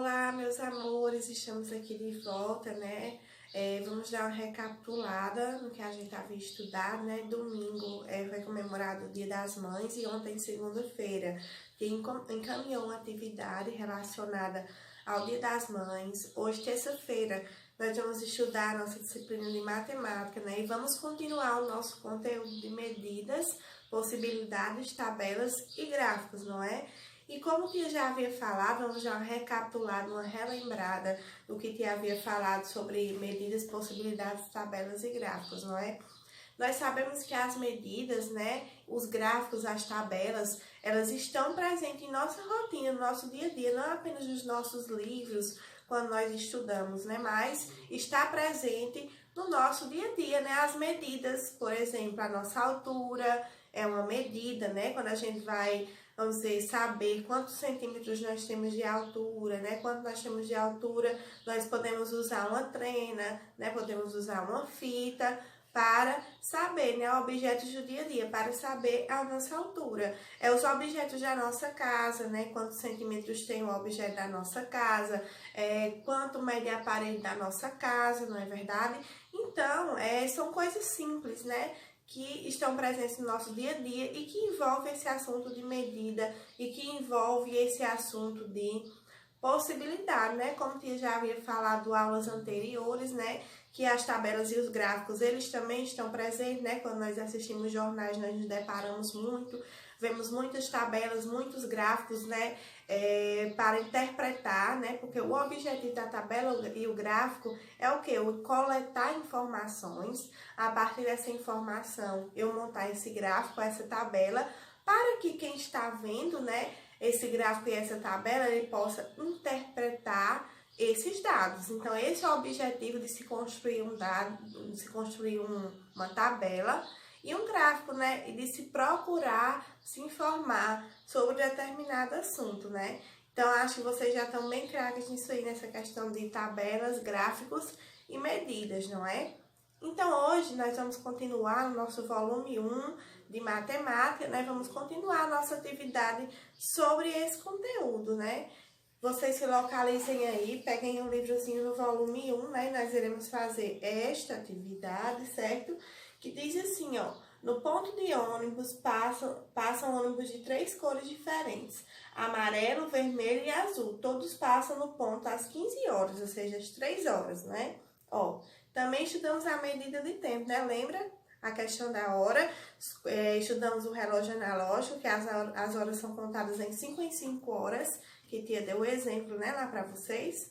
Olá, meus amores, estamos aqui de volta, né? Vamos dar uma recapitulada no que a gente havia estudado, né? Domingo foi comemorado o Dia das Mães e ontem, segunda-feira, que encaminhou uma atividade relacionada ao Dia das Mães. Hoje, terça-feira, nós vamos estudar a nossa disciplina de matemática, né? E vamos continuar o nosso conteúdo de medidas, possibilidades, tabelas e gráficos, não é? E como que eu já havia falado, vamos já recapitular, uma relembrada do que havia falado sobre medidas, possibilidades, tabelas e gráficos, não é? Nós sabemos que as medidas, né, os gráficos, as tabelas, elas estão presentes em nossa rotina, no nosso dia a dia, não apenas nos nossos livros, quando nós estudamos, né, mas está presente no nosso dia a dia, né, as medidas, por exemplo, a nossa altura é uma medida, né, quando a gente vai, vamos dizer, saber quantos centímetros nós temos de altura, né, quanto nós temos de altura, nós podemos usar uma trena, né, podemos usar uma fita, para saber, né, objetos do dia a dia, para saber a nossa altura. Os objetos da nossa casa, né, quantos centímetros tem o objeto da nossa casa, quanto mede a parede da nossa casa, não é verdade? Então, são coisas simples, né, que estão presentes no nosso dia a dia e que envolvem esse assunto de medida e que envolve esse assunto de possibilidade, né? Como eu já havia falado em aulas anteriores, né? Que as tabelas e os gráficos, eles também estão presentes, né? Quando nós assistimos jornais, nós nos deparamos muito, vemos muitas tabelas, muitos gráficos, né? Para interpretar, né? Porque o objetivo da tabela e o gráfico é o quê? O coletar informações, a partir dessa informação, eu montar esse gráfico, essa tabela, para que quem está vendo, né? Esse gráfico e essa tabela, ele possa interpretar esses dados. Então, esse é o objetivo de se construir um dado, de se construir uma tabela e um gráfico, né? E de se procurar se informar sobre determinado assunto, né? Então, acho que vocês já estão bem craques nisso aí, nessa questão de tabelas, gráficos e medidas, não é? Então, hoje nós vamos continuar no nosso volume 1 de matemática, né? Vamos continuar a nossa atividade sobre esse conteúdo, né? Vocês se localizem aí, peguem um livrozinho no volume 1, né? Nós iremos fazer esta atividade, certo? Que diz assim, ó. No ponto de ônibus passam ônibus de 3 cores diferentes. Amarelo, vermelho e azul. Todos passam no ponto às 15 horas, ou seja, às 3 horas, né? Ó, também estudamos a medida de tempo, né? Lembra a questão da hora? Estudamos o relógio analógico, que as horas são contadas em 5 horas, que tia deu o exemplo, né, lá para vocês.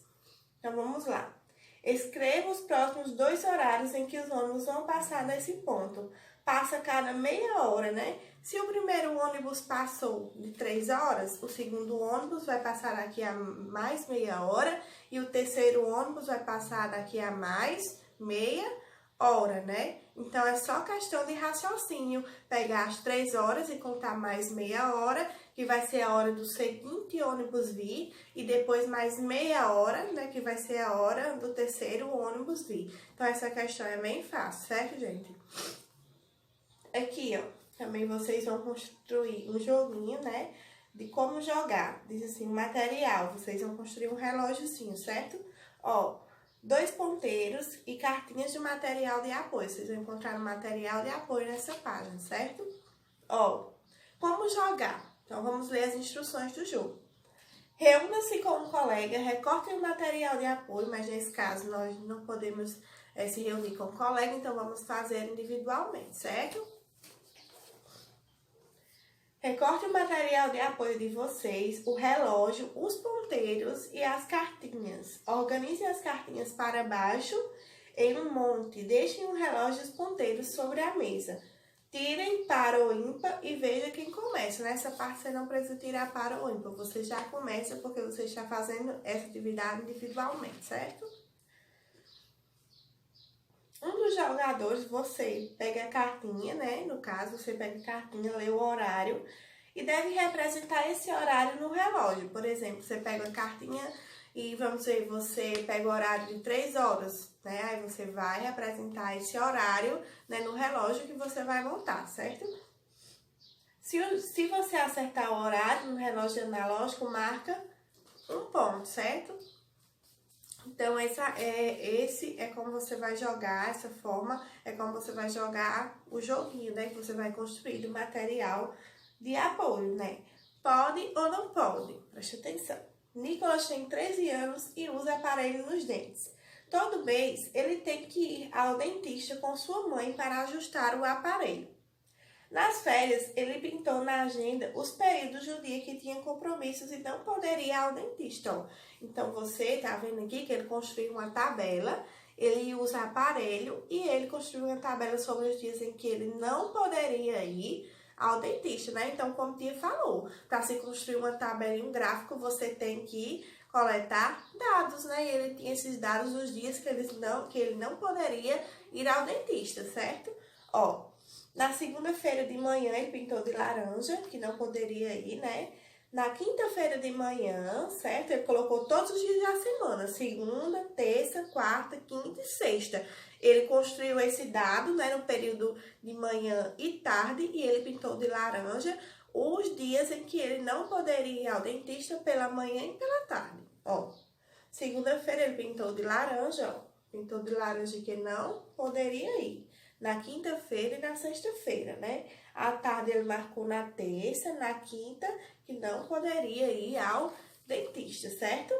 Então, vamos lá. Escreva os próximos 2 horários em que os ônibus vão passar nesse ponto. Passa cada meia hora, né? Se o primeiro ônibus passou de 3 horas, o segundo ônibus vai passar daqui a mais meia hora e o terceiro ônibus vai passar daqui a mais meia hora, né? Então, é só questão de raciocínio, pegar as 3 horas e contar mais meia hora, que vai ser a hora do seguinte ônibus vir, e depois mais meia hora, né, que vai ser a hora do terceiro ônibus vir. Então, essa questão é bem fácil, certo, gente? Aqui, ó, também vocês vão construir um joguinho, né, de como jogar. Diz assim, material, vocês vão construir um relógiozinho, certo? Ó, 2 ponteiros e cartinhas de material de apoio. Vocês vão encontrar o material de apoio nessa página, certo? Ó, como jogar? Então, vamos ler as instruções do jogo. Reúna-se com um colega, recorte o material de apoio, mas nesse caso nós não podemos se reunir com o colega, então vamos fazer individualmente, certo? Recorte o material de apoio de vocês, o relógio, os ponteiros e as cartinhas. Organize as cartinhas para baixo em um monte. Deixem o relógio e os ponteiros sobre a mesa. Tirem par ou ímpar e veja quem começa. Nessa parte você não precisa tirar par ou ímpar. Você já começa porque você está fazendo essa atividade individualmente, certo? Um dos jogadores, você pega a cartinha, né? No caso, você pega a cartinha, lê o horário e deve representar esse horário no relógio. Por exemplo, você pega a cartinha e, vamos dizer, você pega o horário de 3 horas, né? Aí você vai representar esse horário, né, no relógio que você vai montar, certo? Se você acertar o horário no relógio analógico, marca um ponto, certo? Então, esse é como você vai jogar, essa forma é como você vai jogar o joguinho, né? Que você vai construir do material de apoio, né? Pode ou não pode? Preste atenção. Nicolas tem 13 anos e usa aparelho nos dentes. Todo mês, ele tem que ir ao dentista com sua mãe para ajustar o aparelho. Nas férias, ele pintou na agenda os períodos do dia que tinha compromissos e não poderia ir ao dentista. Ó. Então, você tá vendo aqui que ele construiu uma tabela, ele usa aparelho e ele construiu uma tabela sobre os dias em que ele não poderia ir ao dentista, né? Então, como a tia falou, para se construir uma tabela e um gráfico, você tem que coletar dados, né? E ele tinha esses dados dos dias que ele não poderia ir ao dentista, certo? Ó, na segunda-feira de manhã ele pintou de laranja, que não poderia ir, né? Na quinta-feira de manhã, certo? Ele colocou todos os dias da semana, segunda, terça, quarta, quinta e sexta. Ele construiu esse dado, né, no período de manhã e tarde, e ele pintou de laranja os dias em que ele não poderia ir ao dentista pela manhã e pela tarde. Ó, segunda-feira ele pintou de laranja, ó, pintou de laranja que não poderia ir. Na quinta-feira e na sexta-feira, né? À tarde ele marcou na terça, na quinta, que não poderia ir ao dentista, certo?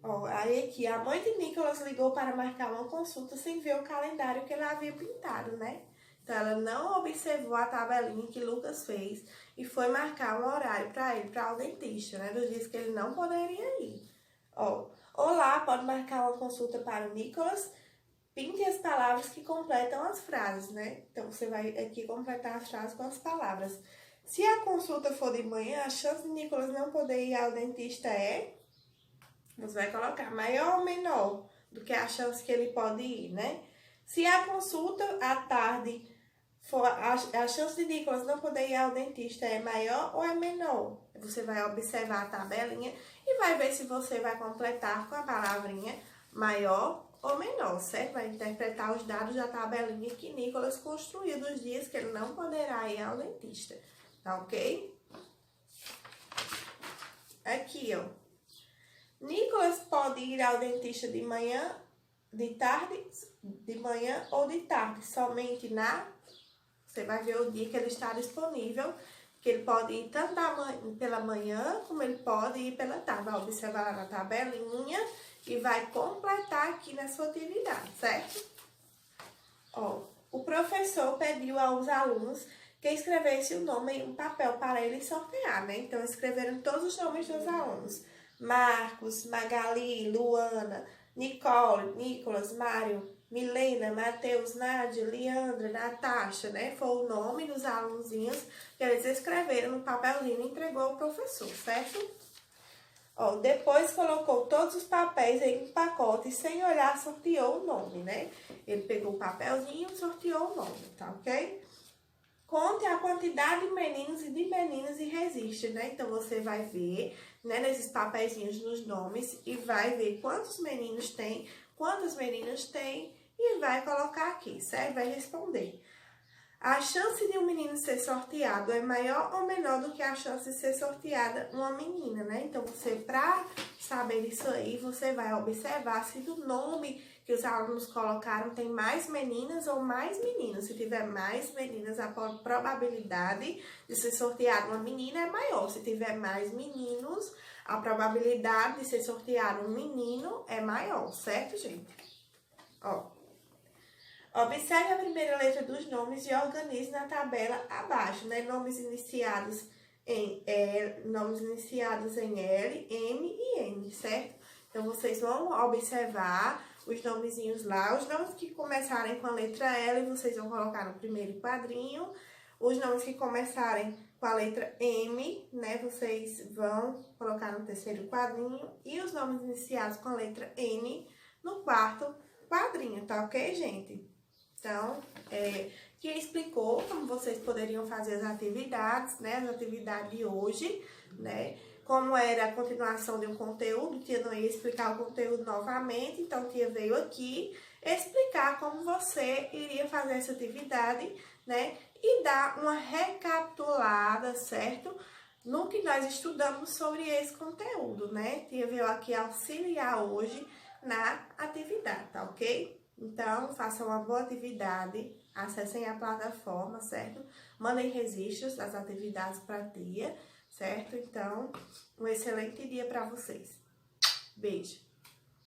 Ó, aí aqui, a mãe de Nicolas ligou para marcar uma consulta sem ver o calendário que ele havia pintado, né? Então, ela não observou a tabelinha que Lucas fez e foi marcar um horário para ele, para o dentista, né? Dos dias que ele não poderia ir. Ó, olá, pode marcar uma consulta para o Nicolas. Pinte as palavras que completam as frases, né? Então, você vai aqui completar as frases com as palavras. Se a consulta for de manhã, a chance de Nicolas não poder ir ao dentista é... Você vai colocar maior ou menor do que a chance que ele pode ir, né? Se a consulta à tarde for... A chance de Nicolas não poder ir ao dentista é maior ou é menor? Você vai observar a tabelinha e vai ver se você vai completar com a palavrinha maior ou menor, certo? Vai interpretar os dados da tabelinha que Nicolas construiu dos dias que ele não poderá ir ao dentista, tá ok? Aqui, ó. Nicolas pode ir ao dentista de manhã, de tarde, de manhã ou de tarde, somente na... Você vai ver o dia que ele está disponível, que ele pode ir tanto pela manhã, como ele pode ir pela tarde. Vai observar lá na tabelinha e vai completar aqui na sua atividade, certo? Ó, o professor pediu aos alunos que escrevessem o nome em um papel para ele sortear, né? Então, escreveram todos os nomes dos alunos. Marcos, Magali, Luana, Nicole, Nicolas, Mário, Milena, Matheus, Nádia, Leandra, Natasha, né? Foi o nome dos alunozinhos que eles escreveram no papelzinho e entregou ao professor, certo? Ó, depois colocou todos os papéis em um pacote e sem olhar sorteou o nome, né? Ele pegou o papelzinho e sorteou o nome, tá ok? Conte a quantidade de meninos e de meninas e resiste, né? Então, você vai ver, né, nesses papeizinhos nos nomes e vai ver quantos meninos tem, quantas meninas tem e vai colocar aqui, certo? Vai responder. A chance de um menino ser sorteado é maior ou menor do que a chance de ser sorteada uma menina, né? Então, você, para saber isso aí, você vai observar se do nome que os alunos colocaram tem mais meninas ou mais meninos. Se tiver mais meninas, a probabilidade de ser sorteada uma menina é maior. Se tiver mais meninos, a probabilidade de ser sorteado um menino é maior, certo, gente? Ó. Observe a primeira letra dos nomes e organize na tabela abaixo, né? Nomes iniciados em L, M e N, certo? Então, vocês vão observar os nomezinhos lá. Os nomes que começarem com a letra L, vocês vão colocar no primeiro quadrinho. Os nomes que começarem com a letra M, né? Vocês vão colocar no terceiro quadrinho. E os nomes iniciados com a letra N no quarto quadrinho, tá ok, gente? Então, que explicou como vocês poderiam fazer as atividades, né? As atividades de hoje, né? Como era a continuação de um conteúdo, tia não ia explicar o conteúdo novamente, então tia veio aqui explicar como você iria fazer essa atividade, né? E dar uma recapitulada, certo? no que nós estudamos sobre esse conteúdo, né? Tia veio aqui auxiliar hoje na atividade, tá ok? Então, façam uma boa atividade, acessem a plataforma, certo? Mandem registros das atividades para a tia, certo? Então, um excelente dia para vocês. Beijo!